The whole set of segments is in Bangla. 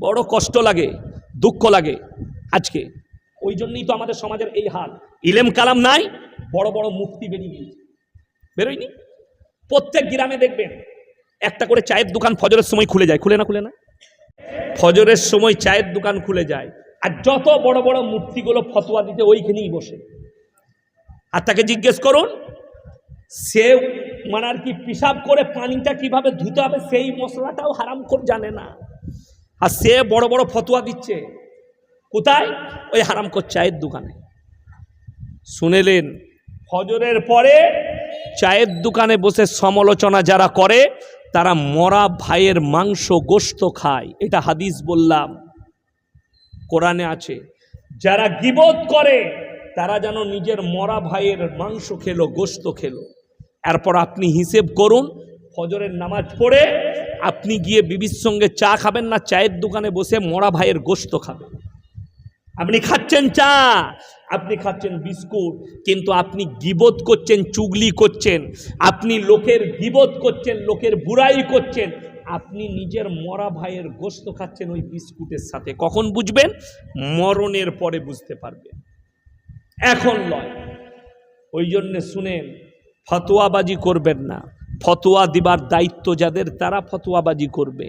বড় কষ্ট লাগে, দুঃখ লাগে আজকে। ওই জন্যই তো আমাদের সমাজের এই হাল। ইলেম কালাম নাই, বড় বড় মুফতি বেরোয়নি। প্রত্যেক গ্রামে দেখবেন একটা করে চায়ের দোকান ফজরের সময় খুলে যায়, খুলে না? ফজরের সময় চায়ের দোকান খুলে যায়, আর যত বড় বড় মুফতিগুলো ফতোয়া দিতে ওইখানেই বসে। আর তাকে জিজ্ঞেস করুন, সে মানে আর কি পিশাব করে পানিটা কিভাবে ধুতে হবে সেই মশলাটাও হারাম করে জানে না, আর সে বড় বড় ফতোয়া দিচ্ছে কোথায়? ওই হারাম করে চায়ের দোকানে। শুনেলেন, ফজরের পরে চায়ের দোকানে বসে সমালোচনা যারা করে তারা মরা ভাইয়ের মাংস গোশত খায়। এটা হাদিস বললাম, কোরআনে আছে। যারা গীবত করে তারা যেন নিজের মরা ভাইয়ের মাংস খেলো, গোশত খেলো। এরপর আপনি হিসেব করুন, ফজরের নামাজ পড়ে আপনি গিয়ে বিবির সঙ্গে চা খাবেন না চায়ের দোকানে বসে মরা ভাইয়ের গোশত খাবেন? আপনি খাচ্ছেন চা, আপনি খাচ্ছেন বিস্কুট, কিন্তু আপনি গীবত করছেন, চুগলি করছেন, আপনি লোকের গীবত করছেন, লোকের বুরাই করছেন, আপনি নিজের মরা ভাইয়ের গোশত খাচ্ছেন ওই বিস্কুটের সাথে। কখন বুঝবেন? মরণের পরে বুঝতে পারবেন, এখন নয়। ওই জন্যে শুনেন, ফতোয়াবাজি করবেন না। ফতোয়া দিবার দায়িত্ব যাদের, তারা ফতোয়াবাজি করবে।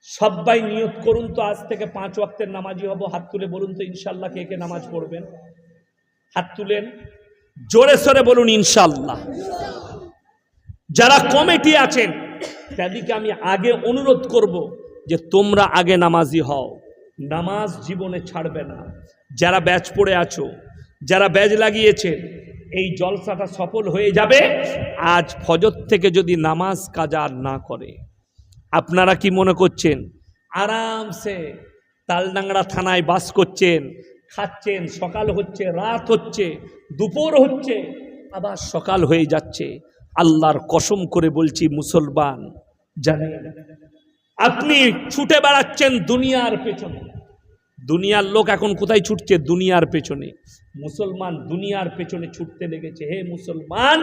সবাই নিয়ত করুন তো আজ থেকে 5 ওয়াক্তের নামাজি হব। হাত তুলে বলুন তো ইনশাল্লাহ কে কে নামাজ পড়বেন? হাত তুলেন, জোরে সরে বলুন ইনশাল্লাহ। যারা কমিটি আছেন তাদেরকে আমি আগে অনুরোধ করব যে তোমরা আগে নামাজি হও, নামাজ জীবনে ছাড়বে না। যারা ব্যাচ পড়ে আছো, যারা ব্যাচ লাগিয়েছে, এই জলসাটা সফল হয়ে যাবে আজ ফজর থেকে যদি নামাজ কাজা না করে। আপনারা কি মনে করছেন আরামসে তালডাংরা থানায় বাস করছেন, খাচ্ছেন, সকাল হচ্ছে, রাত হচ্ছে, দুপুর হচ্ছে, আবার সকাল হয়ে যাচ্ছে? আল্লাহর কসম করে বলছি মুসলমান, জানেন আপনি ছুটে বেড়াচ্ছেন দুনিয়ার পেছনে। দুনিয়ার লোক এখন কোথায় ছুটছে? দুনিয়ার পেছনে। মুসলমান দুনিয়ার পেছনে ছুটতে লেগেছে। হে মুসলমান,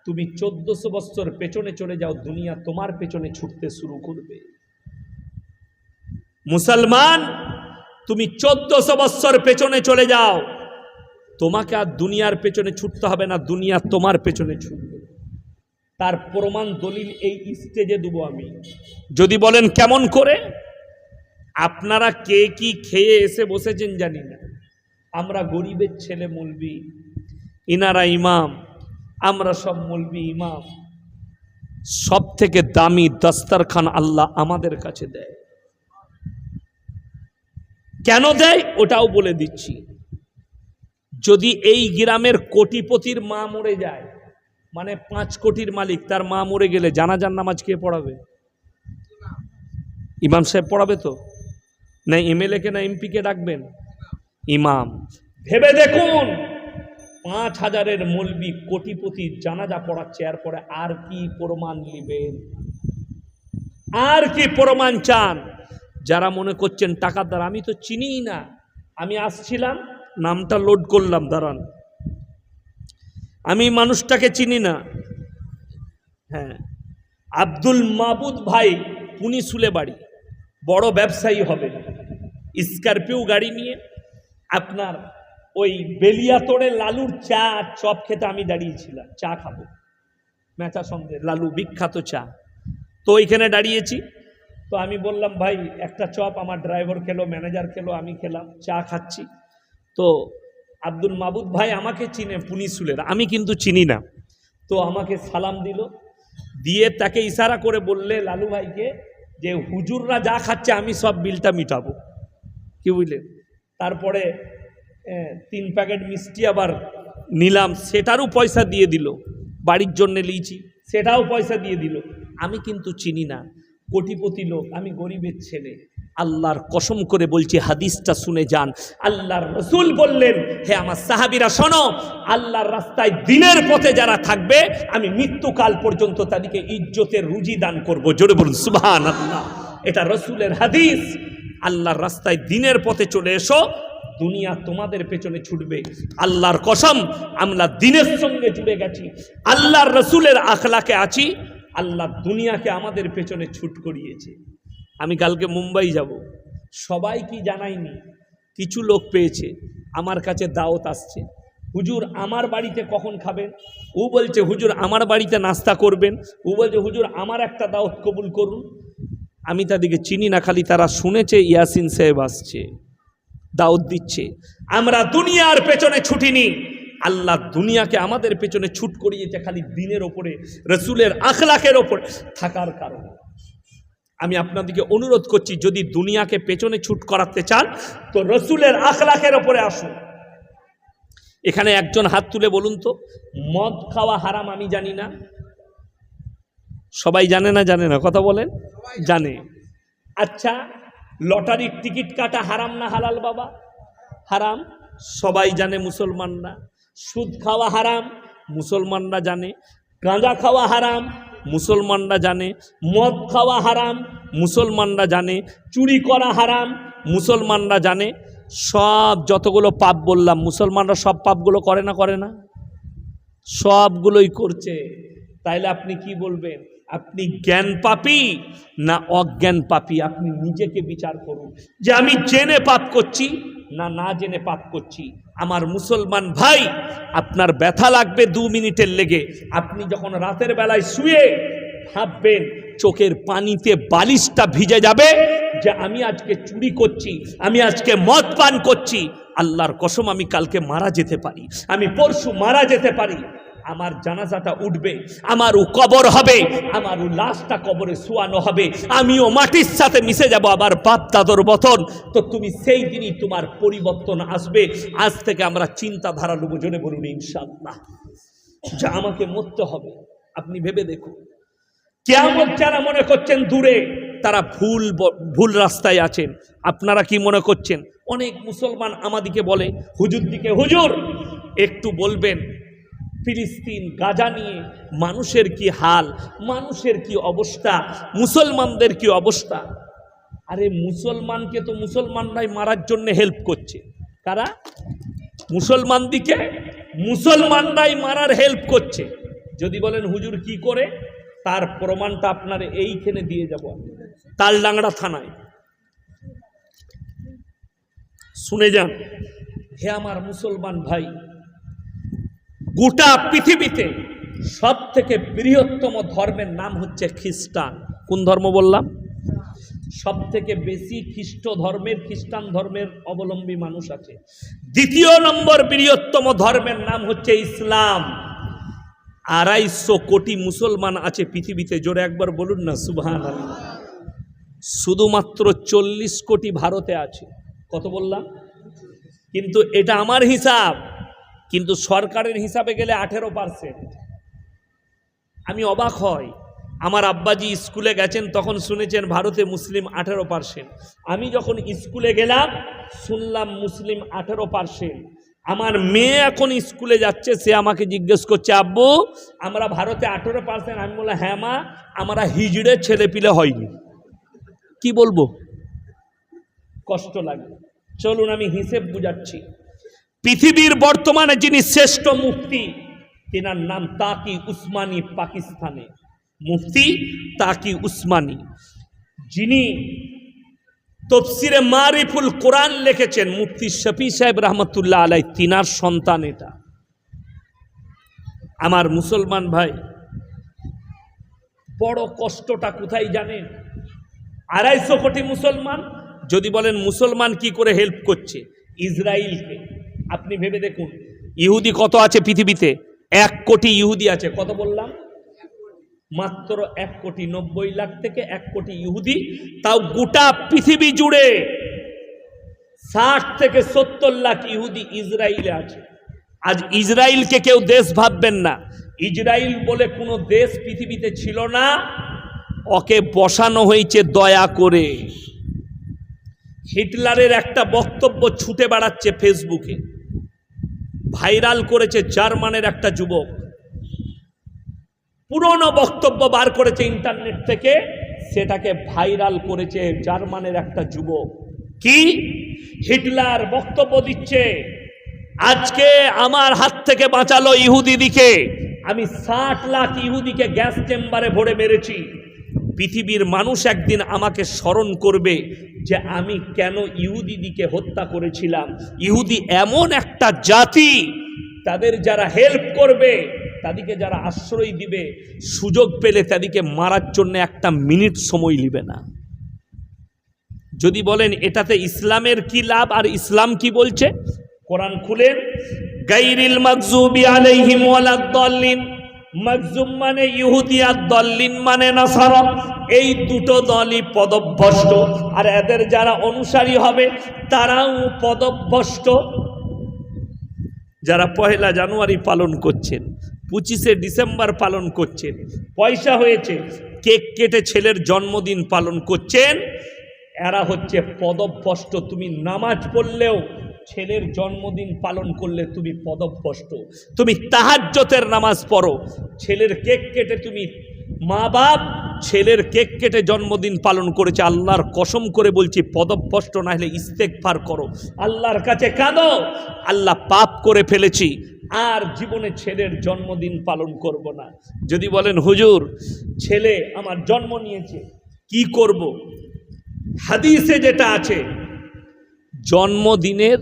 তুমি 1400 বছর পেছনে চলে যাও, দুনিয়া তোমার পেছনে ছুটতে শুরু করবে। মুসলমান, তুমি 1400 বছর পেছনে চলে যাও, তোমাকে আর দুনিয়ার পেছনে ছুটতে হবে না, দুনিয়া তোমার পেছনে ছুটবে। তার প্রমাণ দলিল এই স্টেজে দেবো আমি। যদি বলেন কেমন করে? আপনারা কে কি খেয়ে এসে বসেছেন জানি না, আমরা গরিবের ছেলে মৌলবি, ইনারা ইমাম, আমরা সব মৌলবি ইমাম। সব থেকে দামি দস্তরখান আল্লাহ আমাদের কাছে দেয়। কেন দেয় ওটাও বলে দিচ্ছি। যদি এই গ্রামের কোটিপতির মা মরে যায়, মানে 5 কোটির মালিক, তার মা মরে গেলে জানাজার নামাজ কে পড়াবে? ইমাম সাহেব পড়াবে তো? না এমএলএ কে না এমপি কে ডাকবেন? ইমাম। ভেবে দেখুন, 5000-এর মৌলবি কোটিপতি জানাজা পড়াচ্ছে, এরপরে আর কি প্রমাণ নেবেন? আর কি প্রমাণ চান? যারা মনে করছেন টাকার দ্বারা, আমি তো চিনিই না, আমি আসছিলাম নামটা লোড করলাম, দাঁড়ান, আমি মানুষটাকে চিনি না। হ্যাঁ, আব্দুল মাবুদ ভাই, পুনিশুলে বাড়ি, বড় ব্যবসায়ী হবে, স্করপিও গাড়ি নিয়ে আপনার ওই বেলিয়াতোড়ে লালুর চা চপ খেতে আমি দাঁড়িয়েছিলাম, চা খাবো মেচা সঙ্গে, লালু বিখ্যাত চা। তো ওইখানে দাঁড়িয়েছি, তো আমি বললাম ভাই একটা চপ, আমার ড্রাইভার খেলো, ম্যানেজার খেলো, আমি খেলাম, চা খাচ্ছি। তো আব্দুল মাবুদ ভাই আমাকে চিনে, পুনিশুলের, আমি কিন্তু চিনি না। তো আমাকে সালাম দিল, দিয়ে তাকে ইশারা করে বললে লালু ভাইকে যে হুজুররা যা খাচ্ছে আমি সব বিলটা মিটাবো, কি বুঝলেন? তারপরে 3 প্যাকেট মিষ্টি আবার নিলাম, সেটারও পয়সা দিয়ে দিল, বাড়ির জন্য লিচি সেটাও পয়সা দিয়ে দিল। আমি কিন্তু চিনি না, কোটিপতি লোক, আমি গরিবের ছেলে। আল্লাহর কসম করে বলছি, হাদিসটা শুনে যান। আল্লাহর রসুল বললেন, হে আমার সাহাবীরা শোনো, আল্লাহর রাস্তায় দিনের পথে যারা থাকবে আমি মৃত্যুকাল পর্যন্ত তাদেরকে ইজ্জতের রুজি দান করব। জোরে বলুন সুবহানাল্লাহ। এটা রসুলের হাদিস। আল্লাহর রাস্তায় দিনের পথে চলে এসো, দুনিয়া তোমাদের পেছনে ছুটবে। আল্লাহর কসম, আমরা দিনের সঙ্গে জুড়ে গেছি, আল্লাহর রসুলের আখলাকে আছি, আল্লাহ দুনিয়াকে আমাদের পেছনে ছুট করিয়েছে। আমি কালকে মুম্বাই যাব, সবাই কি জানাইনি, কিছু লোক পেয়েছে, আমার কাছে দাওয়াত আসছে, হুজুর আমার বাড়িতে কখন খাবেন, ও বলছে হুজুর আমার বাড়িতে নাস্তা করবেন, ও বলছে হুজুর আমার একটা দাওয়াত কবুল করুন। আমি তাদেরকে চিনি না, খালি তারা শুনেছে ইয়াসিন সাহেব আসছে, দাওয়াত দিচ্ছে। আমরা দুনিয়ার পেছনে ছুটিনি, আল্লাহ দুনিয়াকে আমাদের পেছনে ছুট করিয়েছে খালি দিনের ওপরে, রসুলের আখলাকের ওপরে থাকার কারণে। আমি আপনাদেরকে অনুরোধ করছি, যদি দুনিয়াকে পেছনে ছুট করাতে চান তো রসুলের আখলাকের ওপরে আসুন। এখানে একজন হাত তুলে বলুন তো, মদ খাওয়া হারাম আমি জানি না? সবাই জানে না? জানে না? কথা বলেন। জানে। আচ্ছা, লটারির টিকিট কাটা হারাম না হালাল বাবা? হারাম, সবাই জানে, মুসলমানরা। সুদ খাওয়া হারাম, মুসলমানরা জানে। গাঁজা খাওয়া হারাম, মুসলমানরা জানে। মদ খাওয়া হারাম, মুসলমানরা জানে। চুরি করা হারাম, মুসলমানরা জানে। সব যতগুলো পাপ বললাম, মুসলমানরা সব পাপগুলো করে না? করে না? সবগুলোই করছে। তাইলে আপনি কি বলবেন? আপনি জ্ঞান পাপী না অজ্ঞান পাপী? আপনি নিজেকে বিচার করুন যে আমি জেনে পাপ করছি না না জেনে পাপ করছি। আমার মুসলমান ভাই, আপনার ব্যথা লাগবে 2 মিনিটের লেগে। আপনি যখন রাতের বেলায় শুয়ে ভাববেন, চোখের পানিতে বালিশটা ভিজে যাবে যে আমি আজকে চুরি করছি, আমি আজকে মদ পান করছি, আল্লাহর কসম আমি কালকে মারা যেতে পারি, আমি পরশু মারা যেতে পারি। আমার জানাজাটা উঠবে, আমারও কবর হবে, আমারও লাশটা কবরে শোয়ানো হবে, আমিও মাটির সাথে মিশে যাব, আবার বাপ দাদর বতন। তো তুমি সেই দিনই তোমার পরিবর্তন আসবে। আজ থেকে আমরা চিন্তাধারা নেব, জনে বলুন ইনশাআল্লাহ, যা আমাকে মরতে হবে। আপনি ভেবে দেখুন, কিয়ামত যারা মনে করছেন দূরে, তারা ভুল রাস্তায় আছেন। আপনারা কি মনে করছেন? অনেক মুসলমান আমাদিকে বলে, হুজুর দিকে, হুজুর একটু বলবেন ফিলিস্তিন গাজা নিয়ে মানুষের কি হাল, মানুষের কি অবস্থা, মুসলমানদের কি অবস্থা। আরে মুসলমানকে তো মুসলমানরাই মারার জন্য হেল্প করছে। কারা? মুসলমান দিকে মুসলমানরাই মারার হেল্প করছে। যদি বলেন হুজুর কি করে, তার প্রমাণটা আপনার এইখানে দিয়ে যাব, তালডাংরা থানায়। শুনে যান, হে আমার মুসলমান ভাই, গোটা পৃথিবীতে সব থেকে বৃহত্তম ধর্মের নাম হচ্ছে খ্রিস্টান। কোন ধর্ম বললাম? সব থেকে বেশি খ্রিস্টান ধর্মের অবলম্বী মানুষ আছে। 2 নম্বর বৃহত্তম ধর্মের নাম হচ্ছে ইসলাম। 250 কোটি মুসলমান আছে পৃথিবীতে, জোরে একবার বলুন না সুবহানাল্লাহ। শুধুমাত্র 40 কোটি ভারতে আছে। কত বললাম? কিন্তু এটা আমার হিসাব, কিন্তু সরকারের হিসাবে গেলে 18%। আমি অবাক হই, আমার আব্বাজি স্কুলে গেছেন তখন শুনেছেন ভারতে মুসলিম 18%। আমি যখন স্কুলে গেলাম শুনলাম মুসলিম 18%। আমার মেয়ে এখন স্কুলে যাচ্ছে, সে আমাকে জিজ্ঞেস করছে, আব্বু আমরা ভারতে 18%? আমি বললাম হ্যাঁ মা, আমরা হিজড়ে ছেলে পিলে হয়নি। কি বলবো, কষ্ট লাগে। চলুন আমি হিসেব বুঝাচ্ছি। পৃথিবীর বর্তমানে যিনি শ্রেষ্ঠ মুফতি, তেনার নাম তাকি উসমানী, পাকিস্তানে মুফতি তাকি উসমানী, যিনি তফসিরে মারিফুল কোরআন লিখেছেন, মুফতি শফি সাহেব রহমতুল্লাহ আলাই, তিনার সন্তান এটা। আমার মুসলমান ভাই, বড় কষ্টটা কোথায় জানেন? 250 কোটি মুসলমান। যদি বলেন মুসলমান কি করে হেল্প করছে? ইসরায়েলকে। আপনি ভেবে দেখুন, ইহুদি কত আছে পৃথিবীতে? 1 কোটি ইহুদি আছে। কত বললাম? মাত্র 1 কোটি 90 লাখ থেকে 1 কোটি ইহুদি। তাও গোটা পৃথিবী জুড়ে 60 থেকে 70 লাখ ইহুদি ইসরায়েলে আছে। আজ ইসরায়েলকে কেউ দেশ ভাববেন না। ইসরায়েল বলে কোনো দেশ পৃথিবীতে ছিল না, ওকে বসানো হয়েছে দয়া করে। হিটলারের একটা বক্তব্য ছুটে বেড়াচ্ছে ফেসবুকে, ভাইরাল করেছে জার্মানের একটা যুবক। পুরনো বক্তব্য বার করেছে ইন্টারনেট থেকে, সেটাকে ভাইরাল করেছে জার্মানের একটা যুবক। কি? হিটলার বক্তব্য দিচ্ছে, আজকে আমার হাত থেকে বাঁচালো ইহুদিদিকে, আমি 60 লাখ ইহুদিকে গ্যাস চেম্বারে ভরে মেরেছি। পৃথিবীর মানুষ একদিন আমাকে স্মরণ করবে যে আমি কেন ইহুদিদিকে হত্যা করেছিলাম। ইহুদি এমন একটা জাতি, তাদের যারা হেল্প করবে, তাদেরকে যারা আশ্রয় দিবে, সুযোগ পেলে তাদেরকে মারার জন্য একটা মিনিট সময় নেবে না। যদি বলেন এটাতে ইসলামের কি লাভ আর ইসলাম কি বলছে, কোরআন খুলেন, গায়রিল মাগজুবি আলাইহিম ওয়ালাদ-দাল্লিন, মাগজুম মানে ইহুদি আর দল্লিন মানে নাসারা, এই দুটো দলই পদভ্রষ্ট, আর এদের যারা অনুসারী হবে তারাও পদভ্রষ্ট। যারা 1 জানুয়ারি পালন করছেন, 25শে ডিসেম্বর পালন করছেন, পয়সা হয়েছে কেক কেটে ছেলের জন্মদিন পালন করছেন, এরা হচ্ছে পদভ্রষ্ট। তুমি নামাজ পড়লেও, ছেলের জন্মদিন পালন করলে তুমি পদভ্রষ্ট। তুমি তাহাজ্জুদের নামাজ পড়ো, ছেলের কেক কেটে তুমি, মা বাপ ছেলের কেক কেটে জন্মদিন পালন করেছে, আল্লাহর কসম করে বলছি পদভ্রষ্ট না হলে ইস্তেগফার করো, আল্লাহর কাছে কাঁদো, আল্লাহ পাপ করে ফেলেছি, আর জীবনে ছেলের জন্মদিন পালন করব না। যদি বলেন হুজুর ছেলে আমার জন্ম নিয়েছে কি করব, হাদিসে যেটা আছে, জন্মদিনের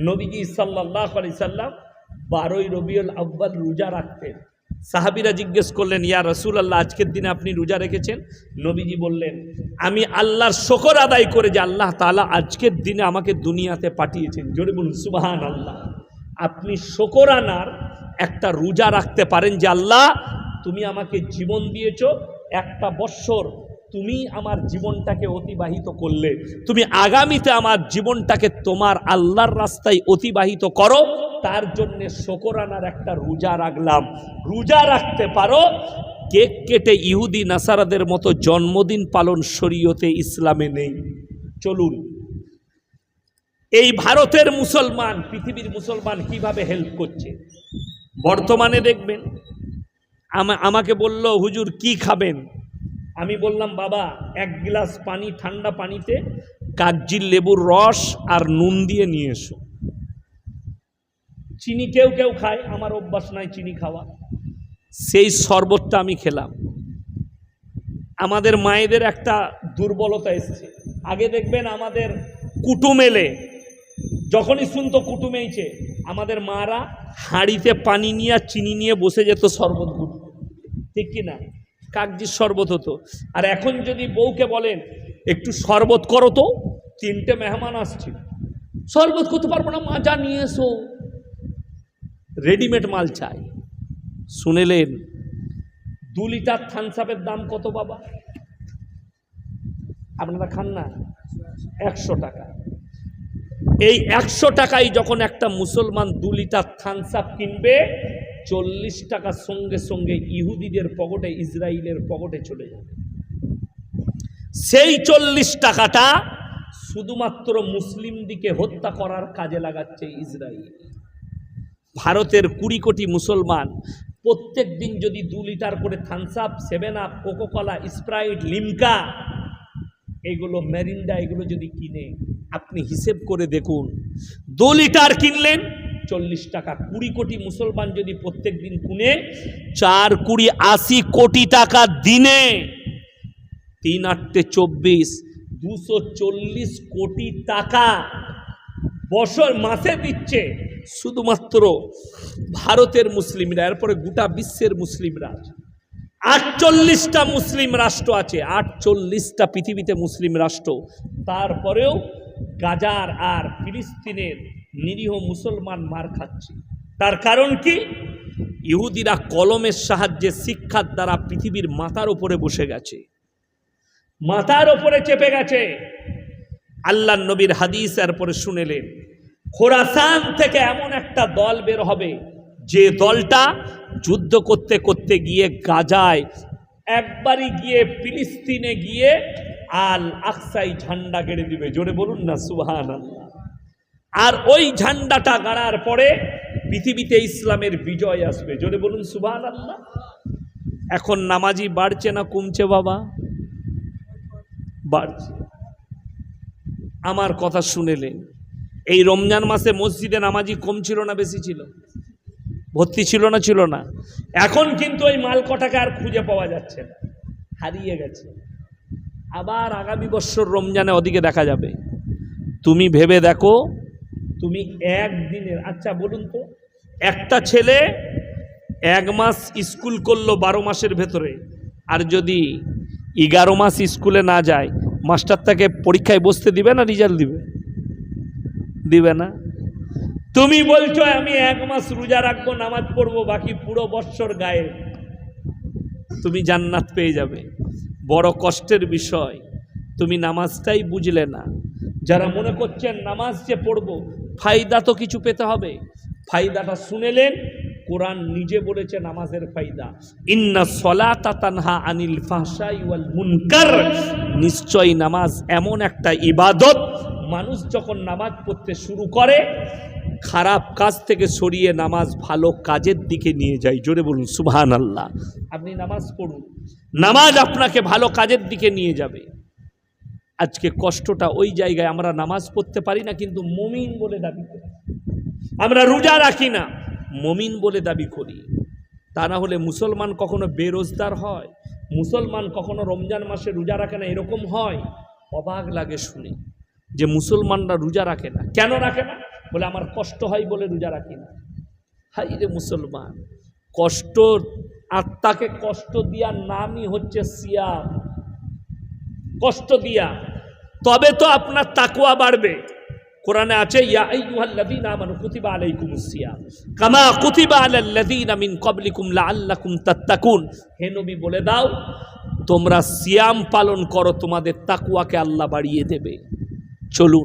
নবীজি সাল্লাল্লাহু আলাইহি সাল্লাম 12ই রবিউল আউয়াল রোজা রাখতেন। সাহাবীরা জিজ্ঞেস করলেন, ইয়া রাসূলুল্লাহ আজকের দিনে আপনি রোজা রেখেছেন? নবীজি বললেন, আমি আল্লাহর শুকর আদায় করে যে আল্লাহ তাআলা আজকের দিনে আমাকে দুনিয়াতে পাঠিয়েছেন। জোরে বলুন সুবহানাল্লাহ। আপনি শুকরানার একটা রোজা রাখতে পারেন যে আল্লাহ তুমি আমাকে জীবন দিয়েছো, একটা বৎসর তুমি আমার জীবনটাকে অতিবাহিত করলে, তুমি আগামীতে আমার জীবনটাকে তোমার আল্লাহর রাস্তায় অতিবাহিত করো, তার জন্য শুকরানার একটা রোজা রাখলাম। রোজা রাখতে পারো, কেক কেটে ইহুদি নাসারাদের মতো জন্মদিন পালন শরীয়তে ইসলামে নেই। চলুন, এই ভারতের মুসলমান পৃথিবীর মুসলমান কিভাবে হেল্প করছে বর্তমানে দেখবেন। আমাকে বলল হুজুর কি খাবেন, আমি বললাম বাবা 1 গ্লাস পানি, ঠান্ডা পানিতে কাগজির লেবুর রস আর নুন দিয়ে নিয়ে এসো। চিনি কেউ কেউ খায়, আমার অভ্যাস নাই চিনি খাওয়া, সেই শরবতটা আমি খেলাম। আমাদের মায়েদের একটা দুর্বলতা এসছে, আগে দেখবেন আমাদের কুটুম এলে যখনই শুনতো কুটুম এইছে, আমাদের মারা হাঁড়িতে পানি নিয়ে চিনি নিয়ে বসে যেত শরবত গুড়, ঠিক কি না? কাগজির শরবত হতো। আর এখন যদি বউকে বলেন একটু শরবত করো তো, 3টে মেহমান আসছে, শরবত করতে পারবো না, মাজা নিয়ে এসো, রেডিমেড মাল চাই। শুনেলেন 2 লিটার থামস আপের দাম কত বাবা? আপনারা খান না? 100 টাকা। এই 100 টাকায় যখন একটা মুসলমান 2 লিটার থামস আপ কিনবে, 40 টাকা সঙ্গে সঙ্গে ইহুদিদের পকেটে, ইসরায়েলের পকেটে চলে যাবে। সেই 40 টাকাটা শুধুমাত্র মুসলিমদিকে হত্যা করার কাজে লাগাচ্ছে ইসরায়েল। ভারতের 20 কোটি মুসলমান প্রত্যেক দিন যদি 2 লিটার করে Thums Up, 7 up, Coca Cola, Sprite, Limca, এগুলো মেরিন্ডা, এগুলো যদি কিনে আপনি হিসেব করে দেখুন, 2 লিটার কিনলেন 40 টাকা। 20 কোটি মুসলমান যদি প্রত্যেক দিন কিনে, 4 কোটি 80 কোটি টাকা দিনে, 3 8 24, 240 কোটি টাকা বছর মাসে দিচ্ছে শুধুমাত্র ভারতের মুসলিমরা। এরপরে গোটা বিশ্বের মুসলিমরা, 48টা মুসলিম রাষ্ট্র আছে, 48টা পৃথিবীতে মুসলিম রাষ্ট্র, তারপরেও গাজার আর ফিলিস্তিনের নিরীহ মুসলমান মার খাচ্ছে। তার কারণ কি? ইহুদিরা কলমের সাহায্যে, শিক্ষার দ্বারা পৃথিবীর মাথার উপরে বসে গেছে, মাথার উপরে চেপে গেছে। আল্লাহ নবীর হাদিস এরপরে শুনেলেন, খোরাসান থেকে এমন একটা দল বের হবে যে দলটা যুদ্ধ করতে করতে গিয়ে গাজায়, একবারই গিয়ে ফিলিস্তিনে গিয়ে আল আকসাই ঝান্ডা গেড়ে দিবে। জোরে বলুন না সুবহানাল্লাহ। আর ওই ঝান্ডাটা গাড়ার পরে পৃথিবীতে ইসলামের বিজয় আসবে। জোরে বলুন সুবহানাল্লাহ। এখন নামাজি বাড়ছে না কমছে বাবা? বাড়ছে। আমার কথা শুনেলেন, এই রমজান মাসে মসজিদে নামাজি কম ছিল না বেশি ছিল? ভর্তি ছিল না? ছিল না। এখন কিন্তু ওই মাল কটাকে আর খুঁজে পাওয়া যাচ্ছে না। হারিয়ে গেছে। আবার আগামী বছর রমজানে ওদিকে দেখা যাবে। তুমি ভেবে দেখো, তুমি একদিনের, আচ্ছা বলুন তো, একটা ছেলে 1 মাস স্কুল করলো 12 মাসের ভেতরে, আর যদি 11 মাস স্কুলে না যায়, মাস্টার তাকে পরীক্ষায় বসতে দিবে না রেজাল্ট দিবে? দিবে না। তুমি বলছো আমি 1 মাস রোজা রাখবো, নামাজ পড়বো, বাকি পুরো বৎসর গায়ে, তুমি জান্নাত পেয়ে যাবে। বড় কষ্টের বিষয়, তুমি নামাজটাই বুঝলে না। যারা মনে করছেন নামাজ যে পড়বো, ফায়দা তো কিছু পেতে হবে, ফায়দাটা শুনেলেন। কোরআন নিজে বলেছে নামাজের ফায়দা, ইন্না সলাতা তানহা আনিল ফাহশাই ওয়াল মুনকার। নিশ্চয়ই নামাজ এমন একটা ইবাদত, মানুষ যখন নামাজ পড়তে শুরু করে, খারাপ কাজ থেকে সরিয়ে নামাজ ভালো কাজের দিকে নিয়ে যায়। জোরে বলুন সুবহানাল্লাহ। আপনি নামাজ পড়ুন, নামাজ আপনাকে ভালো কাজের দিকে নিয়ে যাবে। আজকে কষ্টটা ওই জায়গায়, আমরা নামাজ পড়তে পারি না কিন্তু মুমিন বলে দাবি করি, আমরা রোজা রাখি না মুমিন বলে দাবি করি। তা না হলে মুসলমান কখনো বেরোজগার হয়? মুসলমান কখনো রমজান মাসে রোজা রাখে না? এরকম হয়? অবাক লাগে শুনে যে মুসলমানরা রোজা রাখে না। কেন রাখে না? বলে আমার কষ্ট হয় বলে রোজা রাখি না। হাই রে মুসলমান, কষ্ট, আত্মাকে কষ্ট দেওয়ার নামই হচ্ছে সিয়াম। কষ্ট দিয়া তবে তো আপনার তাকওয়া বাড়বে। কোরআনে আছে, ইয়া আইয়ুহাল্লাযীনা আমানু কুতিবা আলাইকুমুস সিয়াম কামা কুতিবা আলাল্লাযীনা মিন ক্বাবলিকুম লাআল্লাকুম তাত্তাকুন। হে নবী বলে দাও, তোমরা সিয়াম পালন করো, তোমাদের তাকওয়াকে আল্লাহ বাড়িয়ে দেবে। চলুন।